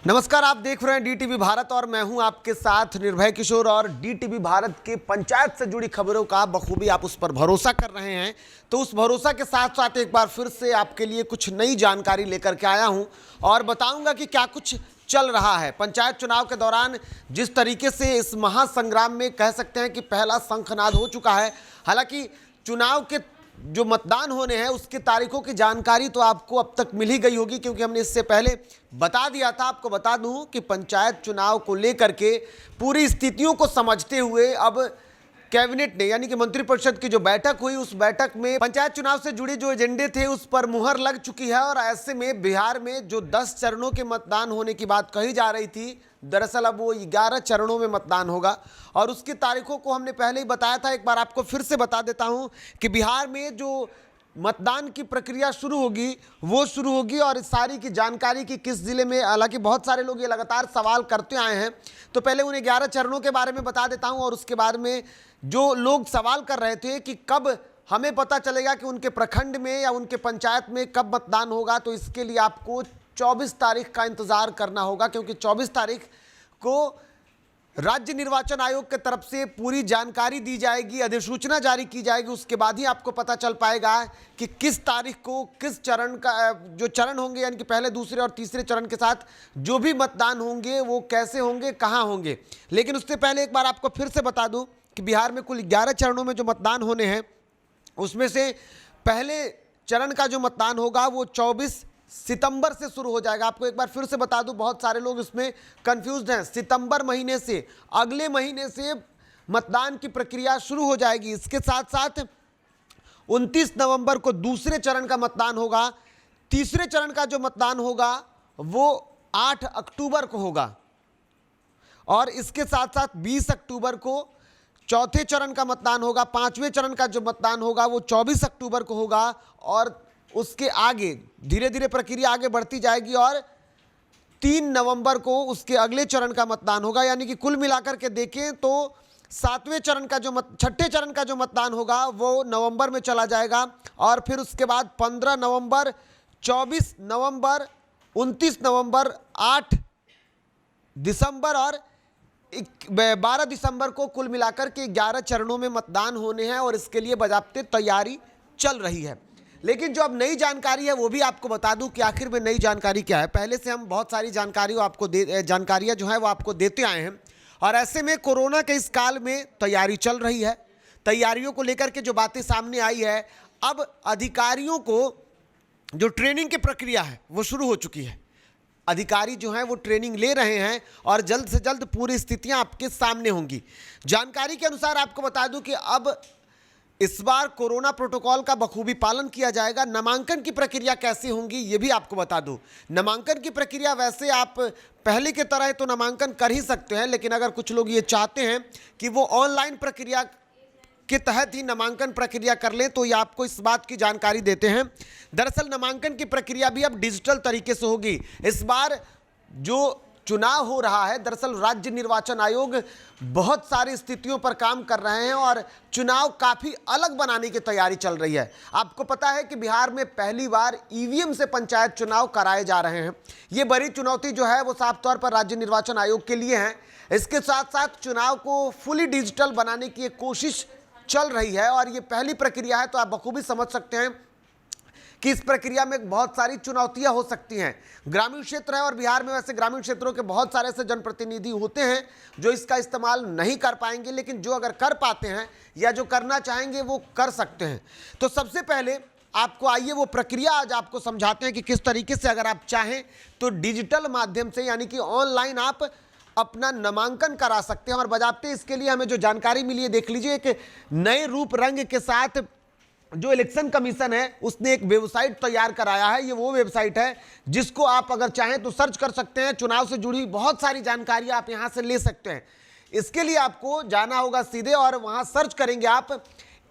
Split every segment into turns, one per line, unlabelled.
नमस्कार, आप देख रहे हैं डीटीवी भारत और मैं हूं आपके साथ निर्भय किशोर। और डीटीवी भारत के पंचायत से जुड़ी खबरों का बखूबी आप उस पर भरोसा कर रहे हैं, तो उस भरोसा के साथ साथ एक बार फिर से आपके लिए कुछ नई जानकारी लेकर के आया हूं और बताऊंगा कि क्या कुछ चल रहा है। पंचायत चुनाव के दौरान जिस तरीके से इस महासंग्राम में कह सकते हैं कि पहला शंखनाद हो चुका है। हालांकि चुनाव के जो मतदान होने हैं उसकी तारीखों की जानकारी तो आपको अब तक मिल ही गई होगी, क्योंकि हमने इससे पहले बता दिया था। आपको बता दूं कि पंचायत चुनाव को लेकर के पूरी स्थितियों को समझते हुए अब कैबिनेट ने यानी कि मंत्रिपरिषद की जो बैठक हुई, उस बैठक में पंचायत चुनाव से जुड़े जो एजेंडे थे उस पर मुहर लग चुकी है। और ऐसे में बिहार में जो 10 चरणों के मतदान होने की बात कही जा रही थी, दरअसल अब वो 11 चरणों में मतदान होगा। और उसकी तारीखों को हमने पहले ही बताया था, एक बार आपको फिर से बता देता हूं कि बिहार में जो मतदान की प्रक्रिया शुरू होगी और इस सारी की जानकारी की किस जिले में, हालांकि बहुत सारे लोग ये लगातार सवाल करते आए हैं, तो पहले उन्हें 11 चरणों के बारे में बता देता हूं। और उसके बारे में जो लोग सवाल कर रहे थे कि कब हमें पता चलेगा कि उनके प्रखंड में या उनके पंचायत में कब मतदान होगा, तो इसके लिए आपको 24 तारीख का इंतजार करना होगा, क्योंकि 24 तारीख को राज्य निर्वाचन आयोग की तरफ से पूरी जानकारी दी जाएगी, अधिसूचना जारी की जाएगी। उसके बाद ही आपको पता चल पाएगा कि किस तारीख को किस चरण का जो चरण होंगे, यानी कि पहले, दूसरे और तीसरे चरण के साथ जो भी मतदान होंगे वो कैसे होंगे, कहां होंगे। लेकिन उससे पहले एक बार आपको फिर से बता दूं कि बिहार में कुल 11 चरणों में जो मतदान होने हैं, उसमें से पहले चरण का जो मतदान होगा वो 24 सितंबर से शुरू हो जाएगा। आपको एक बार फिर से बता दूं, बहुत सारे लोग इसमें कंफ्यूज्ड हैं। सितंबर महीने से, अगले महीने से मतदान की प्रक्रिया शुरू हो जाएगी। इसके साथ साथ 29 नवंबर को दूसरे चरण का मतदान होगा। तीसरे चरण का जो मतदान होगा वो 8 अक्टूबर को होगा। और इसके साथ साथ 20 अक्टूबर को चौथे चरण का मतदान होगा। पांचवें चरण का जो मतदान होगा वो 24 अक्टूबर को होगा। और उसके आगे धीरे धीरे प्रक्रिया आगे बढ़ती जाएगी और 3 नवंबर को उसके अगले चरण का मतदान होगा। यानी कि कुल मिलाकर के देखें तो छठे चरण का जो मतदान होगा वो नवंबर में चला जाएगा। और फिर उसके बाद 15 नवंबर, 24 नवंबर, 29 नवंबर, 8 दिसंबर और 12 दिसंबर को कुल मिलाकर के 11 चरणों में मतदान होने हैं। और इसके लिए बाज़ाब्ते तैयारी चल रही है। लेकिन जो अब नई जानकारी है वो भी आपको बता दूं कि आखिर में नई जानकारी क्या है। पहले से हम बहुत सारी जानकारियां जो है वो आपको देते आए हैं। और ऐसे में कोरोना के इस काल में तैयारी चल रही है। तैयारियों को लेकर के जो बातें सामने आई है, अब अधिकारियों को जो ट्रेनिंग की प्रक्रिया है वो शुरू हो चुकी है। अधिकारी जो हैं वो ट्रेनिंग ले रहे हैं और जल्द से जल्द पूरी स्थितियां आपके सामने होंगी। जानकारी के अनुसार आपको बता दूं कि अब इस बार कोरोना प्रोटोकॉल का बखूबी पालन किया जाएगा। नामांकन की प्रक्रिया कैसे होंगी ये भी आपको बता दूं। नामांकन की प्रक्रिया वैसे आप पहले की तरह तो नामांकन कर ही सकते हैं, लेकिन अगर कुछ लोग ये चाहते हैं कि वो ऑनलाइन प्रक्रिया के तहत ही नामांकन प्रक्रिया कर लें, तो ये आपको इस बात की जानकारी देते हैं। दरअसल नामांकन की प्रक्रिया भी अब डिजिटल तरीके से होगी। इस बार जो चुनाव हो रहा है, दरअसल राज्य निर्वाचन आयोग बहुत सारी स्थितियों पर काम कर रहे हैं और चुनाव काफ़ी अलग बनाने की तैयारी चल रही है। आपको पता है कि बिहार में पहली बार ईवीएम से पंचायत चुनाव कराए जा रहे हैं। ये बड़ी चुनौती जो है वो साफ तौर पर राज्य निर्वाचन आयोग के लिए है। इसके साथ साथ चुनाव को फुली डिजिटल बनाने की एक कोशिश चल रही है और ये पहली प्रक्रिया है, तो आप बखूबी समझ सकते हैं कि इस प्रक्रिया में बहुत सारी चुनौतियां हो सकती हैं। ग्रामीण क्षेत्र है और बिहार में वैसे ग्रामीण क्षेत्रों के बहुत सारे ऐसे जनप्रतिनिधि होते हैं जो इसका इस्तेमाल नहीं कर पाएंगे, लेकिन जो अगर कर पाते हैं या जो करना चाहेंगे वो कर सकते हैं। तो सबसे पहले आपको आइए वो प्रक्रिया आज आपको समझाते हैं कि किस तरीके से अगर आप चाहें तो डिजिटल माध्यम से यानी कि ऑनलाइन आप अपना नामांकन करा सकते हैं। और बजाते इसके लिए हमें जो जानकारी मिली है देख लीजिए। एक नए रूप रंग के साथ जो इलेक्शन कमीशन है उसने एक वेबसाइट तैयार कराया है। ये वो वेबसाइट है जिसको आप अगर चाहें तो सर्च कर सकते हैं। चुनाव से जुड़ी बहुत सारी जानकारी आप यहां से ले सकते हैं। इसके लिए आपको जाना होगा सीधे और वहां सर्च करेंगे आप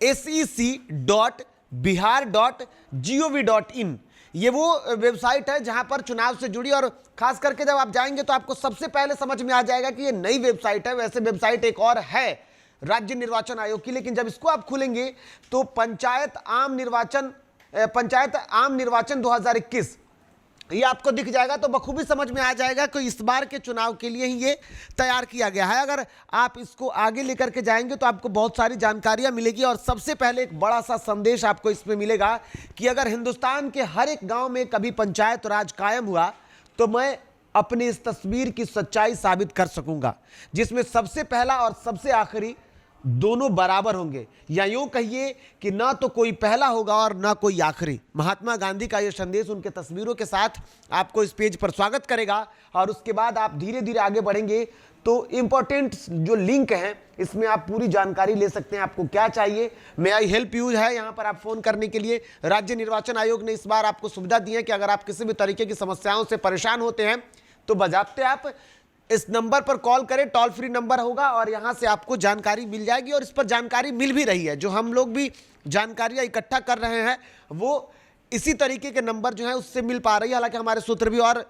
sec.bihar.gov.in। ये वो वेबसाइट है जहां पर चुनाव से जुड़ी, और खास करके जब आप जाएंगे तो आपको सबसे पहले समझ में आ जाएगा कि ये नई वेबसाइट है। वैसे वेबसाइट एक और है राज्य निर्वाचन आयोग की, लेकिन जब इसको आप खोलेंगे तो पंचायत आम निर्वाचन 2021 ये आपको दिख जाएगा तो बखूबी समझ में आ जाएगा कि इस बार के चुनाव के लिए ही ये तैयार किया गया है। अगर आप इसको आगे लेकर के जाएंगे तो आपको बहुत सारी जानकारियां मिलेगी और सबसे पहले एक बड़ा सा संदेश आपको इसमें मिलेगा कि अगर हिंदुस्तान के हर एक गांव में कभी पंचायत राज कायम हुआ तो मैं अपनी इस तस्वीर की सच्चाई साबित कर सकूंगा, जिसमें सबसे पहला और सबसे आखिरी दोनों बराबर होंगे, या यूं कहिए कि ना तो कोई पहला होगा और ना कोई आखिरी। महात्मा गांधी का यह संदेश उनके तस्वीरों के साथ आपको इस पेज पर स्वागत करेगा और उसके बाद आप धीरे धीरे आगे बढ़ेंगे तो इंपॉर्टेंट जो लिंक है इसमें आप पूरी जानकारी ले सकते हैं। आपको क्या चाहिए, मे आई हेल्प यू है यहाँ पर आप फोन करने के लिए। राज्य निर्वाचन आयोग ने इस बार आपको सुविधा दी है कि अगर आप किसी भी तरीके की समस्याओं से परेशान होते हैं तो बजाते आप इस नंबर पर कॉल करें, टोल फ्री नंबर होगा और यहां से आपको जानकारी मिल जाएगी और इस पर जानकारी मिल भी रही है। जो हम लोग भी जानकारियां इकट्ठा कर रहे हैं वो इसी तरीके के नंबर जो है उससे मिल पा रही है, हालांकि हमारे सूत्र भी और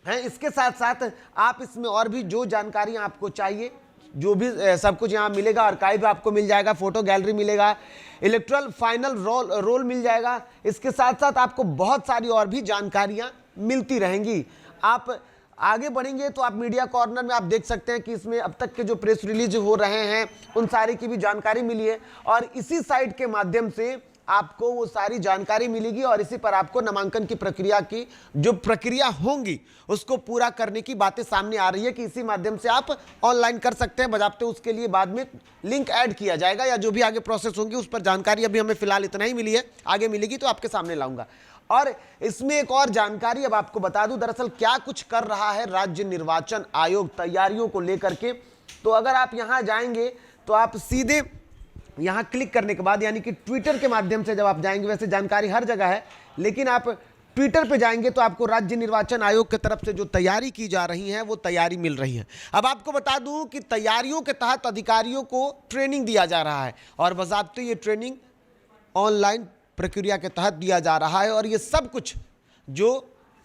हैं। इसके साथ साथ आप इसमें और भी जो जानकारियां आपको चाहिए जो भी सब कुछ यहाँ मिलेगा। आर्काइव आपको मिल जाएगा, फोटो गैलरी मिलेगा, इलेक्ट्रल फाइनल रोल मिल जाएगा। इसके साथ साथ आपको बहुत सारी और भी जानकारियां मिलती रहेंगी। आप आगे बढ़ेंगे तो आप मीडिया कॉर्नर में आप देख सकते हैं कि इसमें अब तक के जो प्रेस रिलीज हो रहे हैं उन सारी की भी जानकारी मिली है और इसी साइट के माध्यम से आपको वो सारी जानकारी मिलेगी और इसी पर आपको नामांकन की प्रक्रिया की जो प्रक्रिया होंगी उसको पूरा करने की बातें सामने आ रही है कि इसी माध्यम से आप ऑनलाइन कर सकते हैं। बजाते उसके लिए बाद में लिंक ऐड किया जाएगा या जो भी आगे प्रोसेस होंगी उस पर जानकारी अभी हमें फिलहाल इतना ही मिली है, आगे मिलेगी तो आपके सामने लाऊंगा। और इसमें एक और जानकारी अब आपको बता दूं, दरअसल क्या कुछ कर रहा है राज्य निर्वाचन आयोग तैयारियों को लेकर के। तो अगर आप यहां जाएंगे तो आप सीधे यहां क्लिक करने के बाद यानी कि ट्विटर के माध्यम से जब आप जाएंगे, वैसे जानकारी हर जगह है लेकिन आप ट्विटर पे जाएंगे तो आपको राज्य निर्वाचन आयोग की तरफ से जो तैयारी की जा रही है वो तैयारी मिल रही है। अब आपको बता दूं कि तैयारियों के तहत अधिकारियों को ट्रेनिंग दिया जा रहा है और बज़ाब्ते ये ट्रेनिंग ऑनलाइन प्रक्रिया के तहत दिया जा रहा है और ये सब कुछ जो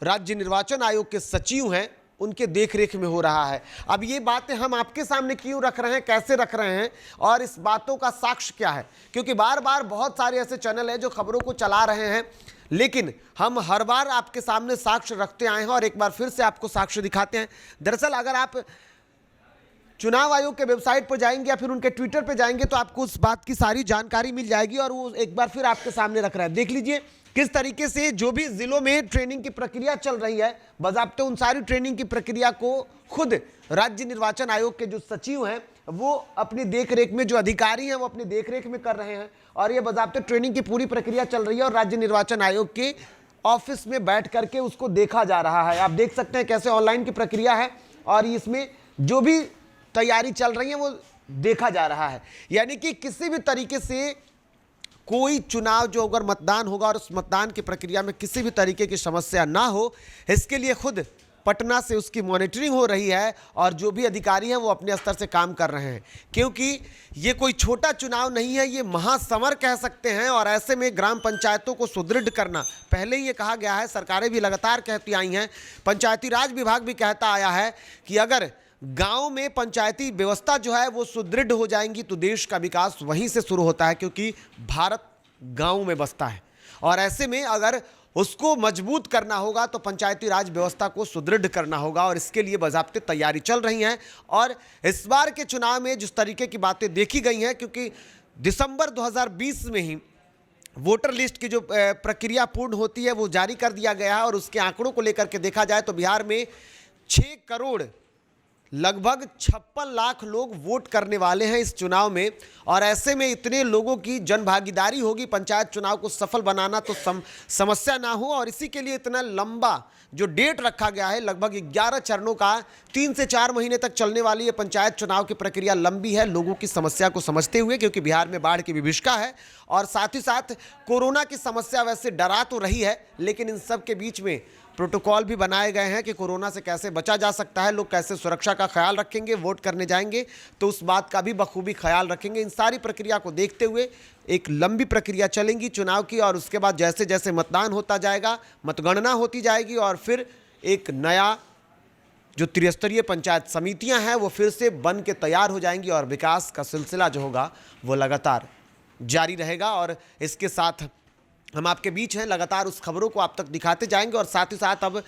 राज्य निर्वाचन आयोग के सचिव हैं उनके देखरेख में हो रहा है। अब ये बातें हम आपके सामने क्यों रख रहे हैं, कैसे रख रहे हैं और इस बातों का साक्ष्य क्या है, क्योंकि बार बार बहुत सारे ऐसे चैनल हैं जो खबरों को चला रहे हैं लेकिन हम हर बार आपके सामने साक्ष्य रखते आए हैं और एक बार फिर से आपको साक्ष्य दिखाते हैं। दरअसल अगर आप चुनाव आयोग के वेबसाइट पर जाएंगे या फिर उनके ट्विटर पर जाएंगे तो आपको उस बात की सारी जानकारी मिल जाएगी और वो एक बार फिर आपके सामने रख रहा है। देख लीजिए किस तरीके से जो भी जिलों में ट्रेनिंग की प्रक्रिया चल रही है, बज़ाब्ते उन सारी ट्रेनिंग की प्रक्रिया को खुद राज्य निर्वाचन आयोग के जो सचिव हैं वो अपनी देखरेख में, जो अधिकारी हैं वो अपनी देखरेख में कर रहे हैं और ये बज़ाब्ते ट्रेनिंग की पूरी प्रक्रिया चल रही है और राज्य निर्वाचन आयोग के ऑफिस में बैठ करके उसको देखा जा रहा है। आप देख सकते हैं कैसे ऑनलाइन की प्रक्रिया है और इसमें जो भी तैयारी चल रही है वो देखा जा रहा है। यानी कि किसी भी तरीके से कोई चुनाव जो अगर मतदान होगा और उस मतदान की प्रक्रिया में किसी भी तरीके की समस्या ना हो, इसके लिए खुद पटना से उसकी मॉनिटरिंग हो रही है और जो भी अधिकारी हैं वो अपने स्तर से काम कर रहे हैं, क्योंकि ये कोई छोटा चुनाव नहीं है, ये महासमर कह सकते हैं। और ऐसे में ग्राम पंचायतों को सुदृढ़ करना, पहले ही ये कहा गया है, सरकारें भी लगातार कहती आई हैं, पंचायती राज विभाग भी कहता आया है कि अगर गांव में पंचायती व्यवस्था जो है वो सुदृढ़ हो जाएंगी तो देश का विकास वहीं से शुरू होता है, क्योंकि भारत गांव में बसता है और ऐसे में अगर उसको मजबूत करना होगा तो पंचायती राज व्यवस्था को सुदृढ़ करना होगा और इसके लिए बज़ाब्ते तैयारी चल रही हैं। और इस बार के चुनाव में जिस तरीके की बातें देखी गई हैं, क्योंकि दिसंबर 2020 में ही वोटर लिस्ट की जो प्रक्रिया पूर्ण होती है वो जारी कर दिया गया है और उसके आंकड़ों को लेकर के देखा जाए तो बिहार में 6 करोड़ लगभग 56 लाख लोग वोट करने वाले हैं इस चुनाव में और ऐसे में इतने लोगों की जन भागीदारी होगी पंचायत चुनाव को सफल बनाना तो समस्या ना हो। और इसी के लिए इतना लंबा जो डेट रखा गया है, लगभग 11 चरणों का 3 से 4 महीने तक चलने वाली ये पंचायत चुनाव की प्रक्रिया लंबी है, लोगों की समस्या को समझते हुए, क्योंकि बिहार में बाढ़ की विभीषिका है और साथ ही साथ कोरोना की समस्या वैसे डरा तो रही है लेकिन इन सब के बीच में प्रोटोकॉल भी बनाए गए हैं कि कोरोना से कैसे बचा जा सकता है, लोग कैसे सुरक्षा का ख्याल रखेंगे, वोट करने जाएंगे तो उस बात का भी बखूबी ख्याल रखेंगे। इन सारी प्रक्रिया को देखते हुए एक लंबी प्रक्रिया चलेंगी चुनाव की और उसके बाद जैसे जैसे मतदान होता जाएगा, मतगणना होती जाएगी और फिर एक नया जो त्रिस्तरीय पंचायत समितियां हैं वो फिर से बन के तैयार हो जाएंगी और विकास का सिलसिला जो होगा वो लगातार जारी रहेगा। और इसके साथ हम आपके बीच हैं, लगातार उस खबरों को आप तक दिखाते जाएंगे। और साथ ही साथ अब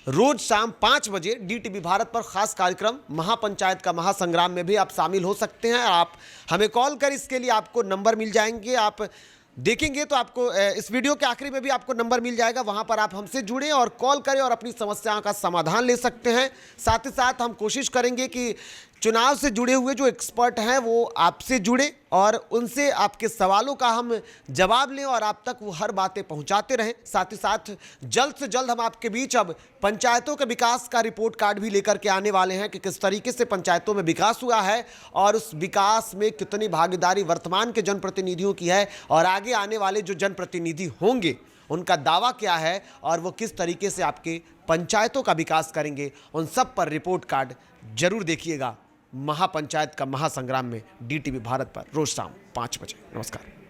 रोज शाम 5 बजे DTV भारत पर खास कार्यक्रम महापंचायत का महासंग्राम में भी आप शामिल हो सकते हैं। आप हमें कॉल कर, इसके लिए आपको नंबर मिल जाएंगे, आप देखेंगे तो आपको इस वीडियो के आखिरी में भी आपको नंबर मिल जाएगा, वहां पर आप हमसे जुड़ें और कॉल करें और अपनी समस्याओं का समाधान ले सकते हैं। साथ ही साथ हम कोशिश करेंगे कि चुनाव से जुड़े हुए जो एक्सपर्ट हैं वो आपसे जुड़े और उनसे आपके सवालों का हम जवाब लें और आप तक वो हर बातें पहुंचाते रहें। साथ ही साथ जल्द से जल्द हम आपके बीच अब पंचायतों के विकास का रिपोर्ट कार्ड भी लेकर के आने वाले हैं कि किस तरीके से पंचायतों में विकास हुआ है और उस विकास में कितनी भागीदारी वर्तमान के जनप्रतिनिधियों की है और आगे आने वाले जो जनप्रतिनिधि होंगे उनका दावा क्या है और वो किस तरीके से आपके पंचायतों का विकास करेंगे। उन सब पर रिपोर्ट कार्ड जरूर देखिएगा महापंचायत का महासंग्राम में DTV भारत पर रोज शाम 5 बजे। नमस्कार।